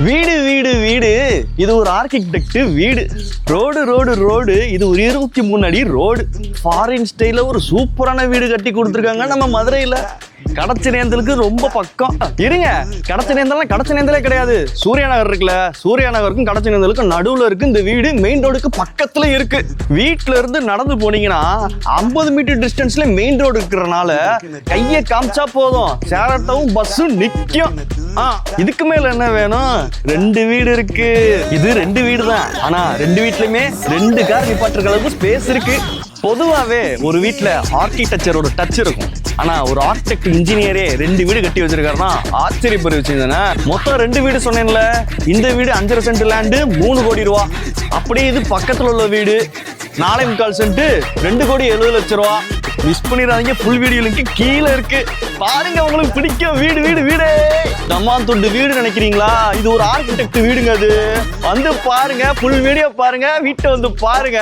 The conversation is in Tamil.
வீடு வீடு வீடு இது ஒரு ஆர்கிடெக்ட் வீடு. ரோடு ரோடு ரோடு இது ஒரு 23 அடி ரோடு. ஃபாரின் ஸ்டைல ஒரு சூப்பரான வீடு கட்டி கொடுத்துருக்காங்க நம்ம மதுரையில. கடச்சனேந்தலுக்கு ரொம்ப பக்கம். இருங்க, கடச்சனேந்தலாம் கடச்சனேந்தலே கிடையாது. சூர்யா நகர் இருக்குல்ல, சூர்யா நகருக்கும் கடச்சனேந்தலுக்கும் நடுவுல இருக்கு இந்த வீடு. மெயின் ரோடுக்கு பக்கத்துல இருக்கு. வீட்டுல இருந்து நடந்து போனீங்கன்னா 50 மீட்டர் டிஸ்டன்ஸ்ல மெயின் ரோடு இருக்கிறனால கையை காமிச்சா போதும், சேரட்டவும் பஸ்ஸும் நிக்கும். இதுக்கு மேல என்ன வேணும்? 2 வீடு இருக்கு. இது 2 வீடு தான், ஆனா 2 வீட்லயுமே 2 கார் நிப்பாட்டுற அளவுக்கு ஸ்பேஸ் இருக்கு. பொதுவாவே ஒரு வீட்டுல ஆர்கிடெக்சரோட டச் இருக்கும். ஆனா ஒரு ஆர்கிடெக்ட் இன்ஜினியரே 2 வீடு கட்டி வச்சிருக்காருன்னா ஆச்சரியப்படி வச்சிருந்தானே. மொத்தம் 2 வீடு சொன்னேன்ல. இந்த வீடு 5.5 சென்ட் லேண்டு 3 கோடி ரூபா. அப்படியே இது பக்கத்துல உள்ள வீடு 4.25 சென்ட் 2,70,00,000 ரூபா. மிஸ் பண்ணிடாதீங்க. ஃபுல் வீடியோ லிங்க் கீழே இருக்கு, பாருங்க. உங்களுக்கு பிடிக்கும். வீடு வீடு வீடு தம்மான் தொண்டு வீடு நினைக்கிறீங்களா? இது ஒரு ஆர்கிடெக்ட் வீடுங்க. அது வந்து பாருங்க, ஃபுல் வீடியோ பாருங்க, வீட்டை வந்து பாருங்க.